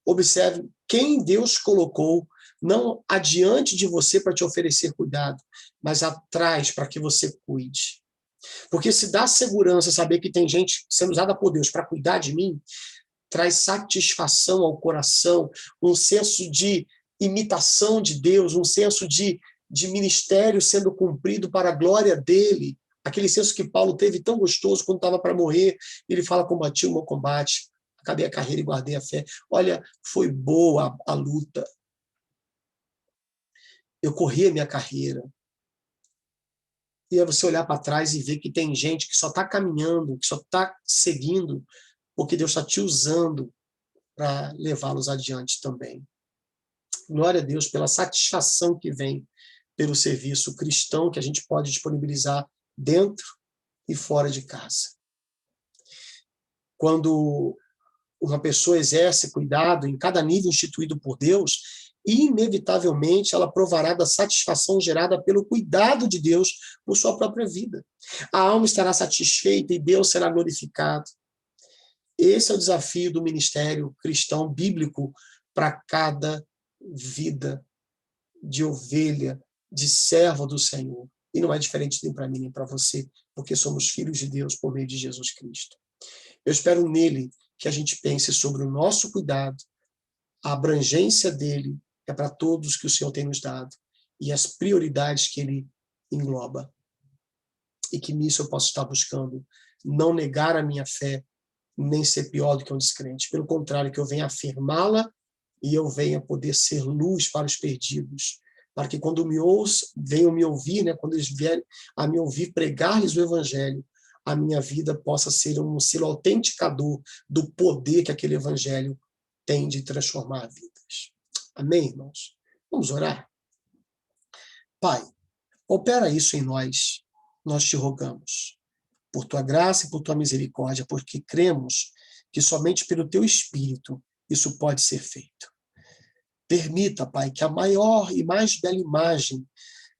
observe quem Deus colocou não adiante de você para te oferecer cuidado, mas atrás para que você cuide. Porque se dá segurança saber que tem gente sendo usada por Deus para cuidar de mim, traz satisfação ao coração, um senso de imitação de Deus, um senso de ministério sendo cumprido para a glória dele, aquele senso que Paulo teve tão gostoso quando estava para morrer, ele fala, combati o meu combate, acabei a carreira e guardei a fé. Olha, foi boa a luta. Eu corri a minha carreira. E é você olhar para trás e ver que tem gente que só está caminhando, que só está seguindo, porque Deus está te usando para levá-los adiante também. Glória a Deus pela satisfação que vem pelo serviço cristão que a gente pode disponibilizar dentro e fora de casa. Quando uma pessoa exerce cuidado em cada nível instituído por Deus, inevitavelmente ela provará da satisfação gerada pelo cuidado de Deus por sua própria vida. A alma estará satisfeita e Deus será glorificado. Esse é o desafio do ministério cristão bíblico para cada vida de ovelha, de servo do Senhor. E não é diferente nem para mim nem para você, porque somos filhos de Deus por meio de Jesus Cristo. Eu espero nele que a gente pense sobre o nosso cuidado, a abrangência dele é para todos que o Senhor tem nos dado e as prioridades que ele engloba. E que nisso eu posso estar buscando não negar a minha fé, nem ser pior do que um descrente. Pelo contrário, que eu venha afirmá-la e eu venha poder ser luz para os perdidos, para que quando venham me ouvir, né, quando eles vierem a me ouvir pregar-lhes o evangelho, a minha vida possa ser um selo autenticador do poder que aquele evangelho tem de transformar vidas. Amém, irmãos? Vamos orar? Pai, opera isso em nós te rogamos, por tua graça e por tua misericórdia, porque cremos que somente pelo teu Espírito isso pode ser feito. Permita, Pai, que a maior e mais bela imagem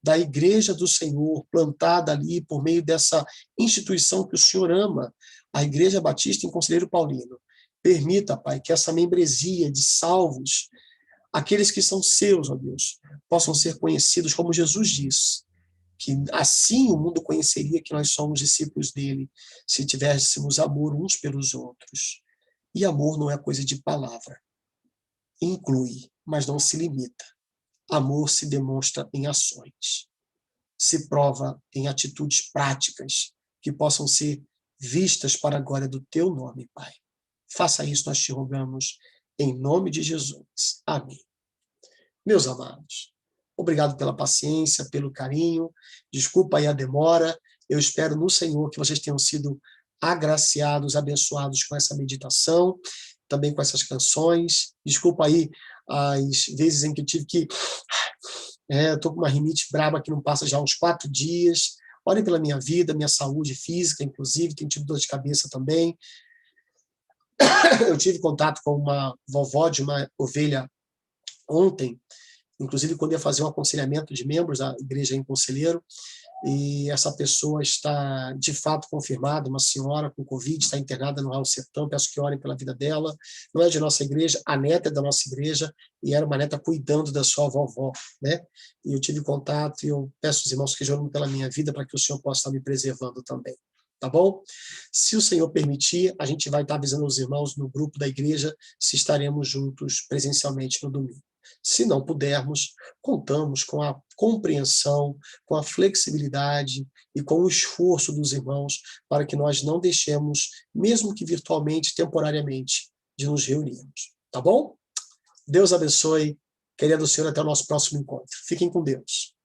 da Igreja do Senhor, plantada ali por meio dessa instituição que o Senhor ama, a Igreja Batista em Conselheiro Paulino, permita, Pai, que essa membresia de salvos, aqueles que são seus, ó Deus, possam ser conhecidos como Jesus diz, que assim o mundo conheceria que nós somos discípulos dele, se tivéssemos amor uns pelos outros. E amor não é coisa de palavra. Inclui, mas não se limita. Amor se demonstra em ações. Se prova em atitudes práticas que possam ser vistas para a glória do teu nome, Pai. Faça isso, nós te rogamos, em nome de Jesus. Amém. Meus amados, obrigado pela paciência, pelo carinho. Desculpa aí a demora. Eu espero no Senhor que vocês tenham sido agraciados, abençoados com essa meditação, também com essas canções. Desculpa aí as vezes em que eu tive que... estou com uma rinite braba que não passa já há uns 4 dias. Orem pela minha vida, minha saúde física, inclusive. Tenho tido dor de cabeça também. Eu tive contato com uma vovó de uma ovelha ontem, inclusive quando ia fazer um aconselhamento de membros da igreja em Conselheiro, e essa pessoa está de fato confirmada, uma senhora com Covid, está internada no Raul Sertão, peço que orem pela vida dela, não é de nossa igreja, a neta é da nossa igreja, e era uma neta cuidando da sua vovó, né? E eu tive contato, e eu peço aos irmãos que orem pela minha vida, para que o Senhor possa estar me preservando também. Tá bom? Se o Senhor permitir, a gente vai estar avisando os irmãos no grupo da igreja se estaremos juntos presencialmente no domingo. Se não pudermos, contamos com a compreensão, com a flexibilidade e com o esforço dos irmãos para que nós não deixemos, mesmo que virtualmente, temporariamente, de nos reunirmos. Tá bom? Deus abençoe. Querendo o Senhor, até o nosso próximo encontro. Fiquem com Deus.